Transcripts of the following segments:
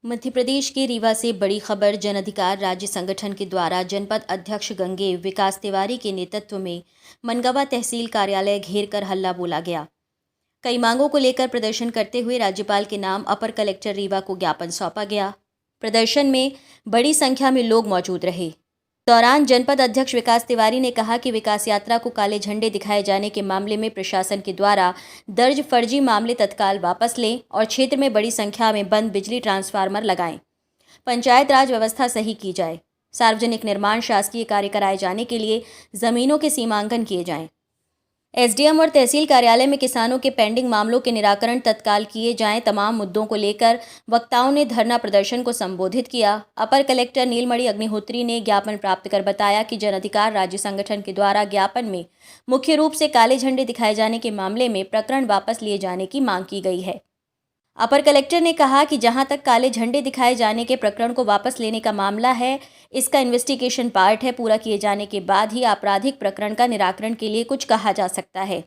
मध्य प्रदेश के रीवा से बड़ी खबर। जन अधिकार राज्य संगठन के द्वारा जनपद अध्यक्ष गंगेव विकास तिवारी के नेतृत्व में मनगवा तहसील कार्यालय घेर कर हल्ला बोला गया। कई मांगों को लेकर प्रदर्शन करते हुए राज्यपाल के नाम अपर कलेक्टर रीवा को ज्ञापन सौंपा गया। प्रदर्शन में बड़ी संख्या में लोग मौजूद रहे। दौरान जनपद अध्यक्ष विकास तिवारी ने कहा कि विकास यात्रा को काले झंडे दिखाए जाने के मामले में प्रशासन के द्वारा दर्ज फर्जी मामले तत्काल वापस लें और क्षेत्र में बड़ी संख्या में बंद बिजली ट्रांसफार्मर लगाएं। पंचायत राज व्यवस्था सही की जाए। सार्वजनिक निर्माण शासकीय कार्य कराए जाने के लिए जमीनों के सीमांकन किए जाएं। एसडीएम और तहसील कार्यालय में किसानों के पेंडिंग मामलों के निराकरण तत्काल किए जाएं। तमाम मुद्दों को लेकर वक्ताओं ने धरना प्रदर्शन को संबोधित किया। अपर कलेक्टर नीलमणि अग्निहोत्री ने ज्ञापन प्राप्त कर बताया कि जन अधिकार राज्य संगठन के द्वारा ज्ञापन में मुख्य रूप से काले झंडे दिखाए जाने के मामले में प्रकरण वापस लिए जाने की मांग की गई है। अपर कलेक्टर ने कहा कि जहां तक काले झंडे दिखाए जाने के प्रकरण को वापस लेने का मामला है, इसका इन्वेस्टिगेशन पार्ट है। पूरा किए जाने के बाद ही आपराधिक प्रकरण का निराकरण के लिए कुछ कहा जा सकता है।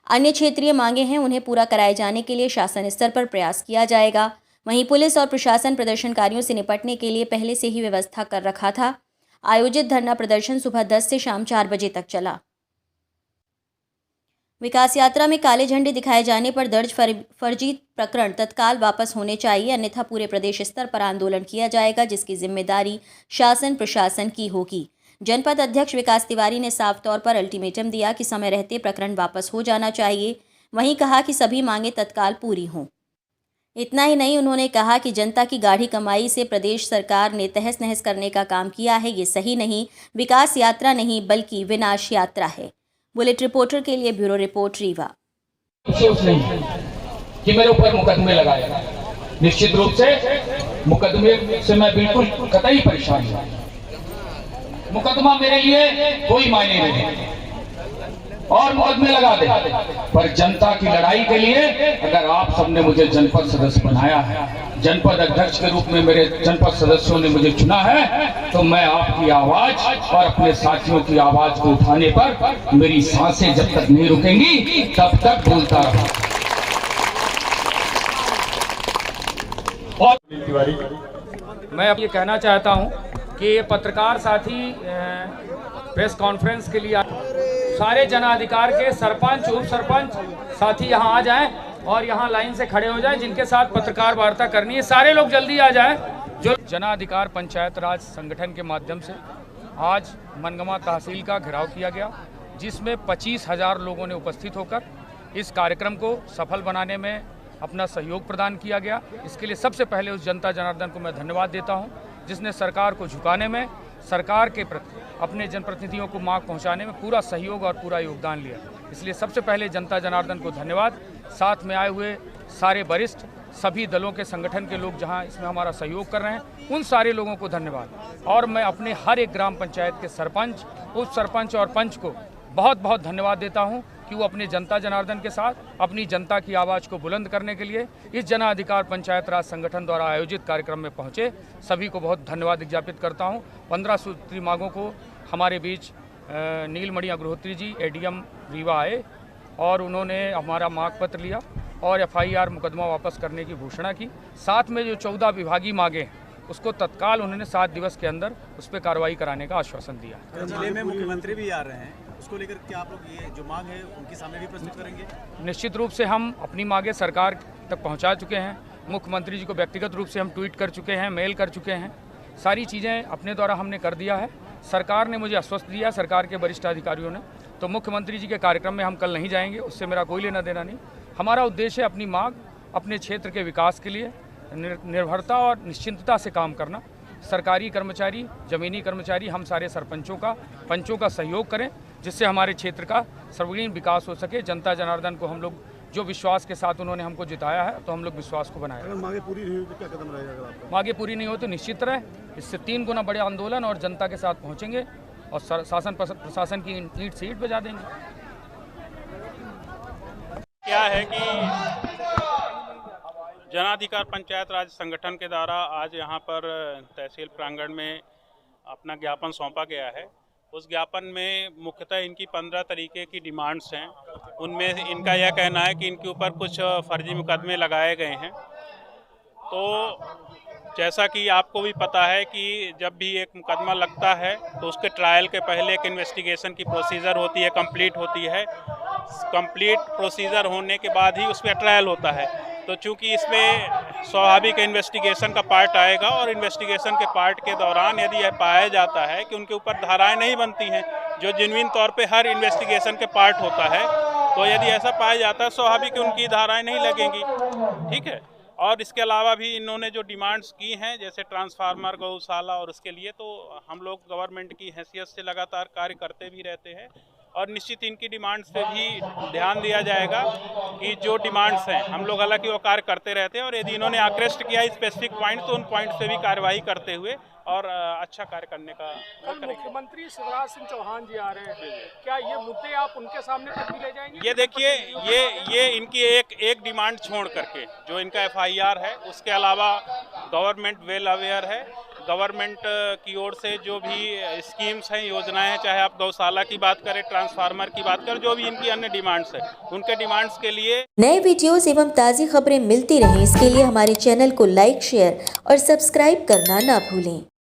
अन्य क्षेत्रीय मांगे हैं, उन्हें पूरा कराए जाने के लिए शासन स्तर पर प्रयास किया जाएगा। वहीं पुलिस और प्रशासन प्रदर्शनकारियों से निपटने के लिए पहले से ही व्यवस्था कर रखा था। आयोजित धरना प्रदर्शन सुबह 10 से शाम 4 बजे तक चला। विकास यात्रा में काले झंडे दिखाए जाने पर दर्ज फर्जी प्रकरण तत्काल वापस होने चाहिए, अन्यथा पूरे प्रदेश स्तर पर आंदोलन किया जाएगा, जिसकी जिम्मेदारी शासन प्रशासन की होगी। जनपद अध्यक्ष विकास तिवारी ने साफ तौर पर अल्टीमेटम दिया कि समय रहते प्रकरण वापस हो जाना चाहिए। वहीं कहा कि सभी मांगे तत्काल पूरी हों। इतना ही नहीं, उन्होंने कहा कि जनता की गाढ़ी कमाई से प्रदेश सरकार ने तहस नहस करने का काम किया है। ये सही नहीं। विकास यात्रा नहीं बल्कि विनाश यात्रा है। बुलेट रिपोर्टर के लिए ब्यूरो रिपोर्ट रीवा। अफसोस नहीं कि मेरे ऊपर मुकदमे लगाए। निश्चित रूप से मुकदमे से मैं बिल्कुल कतई परेशान हूं। मुकदमा मेरे लिए कोई मायने नहीं और मुकदमे लगा दे, पर जनता की लड़ाई के लिए अगर आप सबने मुझे जनपद सदस्य बनाया है, जनपद अध्यक्ष के रूप में मेरे जनपद सदस्यों ने मुझे चुना है, तो मैं आपकी आवाज और अपने साथियों की आवाज को उठाने पर मेरी सांसें जब तक नहीं रुकेंगी तब तक बोलता रहूं। और मैं अब ये कहना चाहता हूं कि ये पत्रकार साथी प्रेस कॉन्फ्रेंस के लिए सारे जन अधिकार के सरपंच उप सरपंच साथी यहाँ आ जाएं और यहाँ लाइन से खड़े हो जाएं। जिनके साथ पत्रकार वार्ता करनी है, सारे लोग जल्दी आ जाएं। जो जन अधिकार पंचायत राज संगठन के माध्यम से आज मनगवा तहसील का घेराव किया गया, जिसमें 25,000 लोगों ने उपस्थित होकर इस कार्यक्रम को सफल बनाने में अपना सहयोग प्रदान किया गया। इसके लिए सबसे पहले उस जनता जनार्दन को मैं धन्यवाद देता हूँ, जिसने सरकार को झुकाने में, सरकार के प्रति अपने जनप्रतिनिधियों को मांग पहुंचाने में पूरा सहयोग और पूरा योगदान लिया। इसलिए सबसे पहले जनता जनार्दन को धन्यवाद। साथ में आए हुए सारे वरिष्ठ सभी दलों के संगठन के लोग जहां इसमें हमारा सहयोग कर रहे हैं, उन सारे लोगों को धन्यवाद। और मैं अपने हर एक ग्राम पंचायत के सरपंच, उप सरपंच और पंच को बहुत बहुत धन्यवाद देता हूं कि वो अपने जनता जनार्दन के साथ अपनी जनता की आवाज़ को बुलंद करने के लिए इस जन अधिकार पंचायत राज संगठन द्वारा आयोजित कार्यक्रम में पहुंचे। सभी को बहुत धन्यवाद ज्ञापित करता हूं। 15 सूत्री मांगों को हमारे बीच नीलमणि अग्निहोत्री जी एडीएम रीवा आए और उन्होंने हमारा मांग पत्र लिया और एफआईआर मुकदमा वापस करने की घोषणा की। साथ में जो 14 विभागीय मांगे हैं उसको तत्काल उन्होंने 7 दिवस के अंदर उस पर कार्रवाई कराने का आश्वासन दिया। जिले में मुख्यमंत्री भी आ रहे हैं, उसको लेकर क्या आप लोग ये जो मांग है उनके सामने भी प्रस्तुत करेंगे? निश्चित रूप से हम अपनी मांगे सरकार तक पहुंचा चुके हैं। मुख्यमंत्री जी को व्यक्तिगत रूप से हम ट्वीट कर चुके हैं, मेल कर चुके हैं। सारी चीज़ें अपने द्वारा हमने कर दिया है। सरकार ने मुझे आश्वस्त दिया, सरकार के वरिष्ठ अधिकारियों ने। तो मुख्यमंत्री जी के कार्यक्रम में हम कल नहीं जाएंगे, उससे मेरा कोई लेना देना नहीं। हमारा उद्देश्य है अपनी मांग, अपने क्षेत्र के विकास के लिए निर्भरता और निश्चिंतता से काम करना। सरकारी कर्मचारी, ज़मीनी कर्मचारी, हम सारे सरपंचों का, पंचों का सहयोग करें, जिससे हमारे क्षेत्र का सर्वांगीण विकास हो सके। जनता जनार्दन को हम लोग जो विश्वास के साथ उन्होंने हमको जिताया है, तो हम लोग विश्वास को बनाए। अगर मांगे पूरी नहीं हुई तो क्या कदम रहेगा आपका? मांगे पूरी नहीं हो तो निश्चित रहे इससे 3 गुना बड़े आंदोलन और जनता के साथ पहुंचेंगे और शासन प्रशासन की ईंट से ईंट बजा देंगे। क्या है कि जन अधिकार पंचायत राज संगठन के द्वारा आज यहाँ पर तहसील प्रांगण में अपना ज्ञापन सौंपा गया है। उस ज्ञापन में मुख्यतः इनकी 15 तरीके की डिमांड्स हैं। उनमें इनका यह कहना है कि इनके ऊपर कुछ फर्जी मुकदमे लगाए गए हैं। तो जैसा कि आपको भी पता है कि जब भी एक मुकदमा लगता है तो उसके ट्रायल के पहले एक इन्वेस्टिगेशन की प्रोसीजर होती है, कंप्लीट होती है। कंप्लीट प्रोसीजर होने के बाद ही उस पर ट्रायल होता है। तो चूंकि इसमें स्वाभाविक इन्वेस्टिगेशन का पार्ट आएगा और इन्वेस्टिगेशन के पार्ट के दौरान यदि यह पाया जाता है कि उनके ऊपर धाराएं नहीं बनती हैं, जो जेन्युइन तौर पे हर इन्वेस्टिगेशन के पार्ट होता है, तो यदि ऐसा पाया जाता है स्वाभाविक उनकी धाराएं नहीं लगेंगी। ठीक है। और इसके अलावा भी इन्होंने जो डिमांड्स की हैं, जैसे ट्रांसफार्मर, गौशाला, और उसके लिए तो हम लोग गवर्नमेंट की हैसियत से लगातार कार्य करते भी रहते हैं और निश्चित इनकी डिमांड्स पे भी ध्यान दिया जाएगा कि जो डिमांड्स हैं, हम लोग हालांकि वो कार्य करते रहते हैं और यदि इन्होंने आकृष्ट किया स्पेसिफिक पॉइंट तो उन पॉइंट पे भी कार्यवाही करते हुए और अच्छा कार्य करने का कल मुख्यमंत्री शिवराज सिंह चौहान जी आ रहे हैं, क्या ये मुद्दे आप उनके सामने तक भी ले जाएंगे? ये देखिए, ये इनकी एक डिमांड छोड़ करके जो इनका FIR है, उसके अलावा गवर्नमेंट वेल अवेयर है। गवर्नमेंट की ओर से जो भी स्कीम्स हैं, योजनाएं हैं, चाहे आप गौशाला की बात करें, ट्रांसफार्मर की बात करें, जो भी इनकी अन्य डिमांड्स है, उनके डिमांड्स के लिए नए वीडियोस एवं ताज़ी खबरें मिलती रहें, इसके लिए हमारे चैनल को लाइक, शेयर और सब्सक्राइब करना ना भूलें।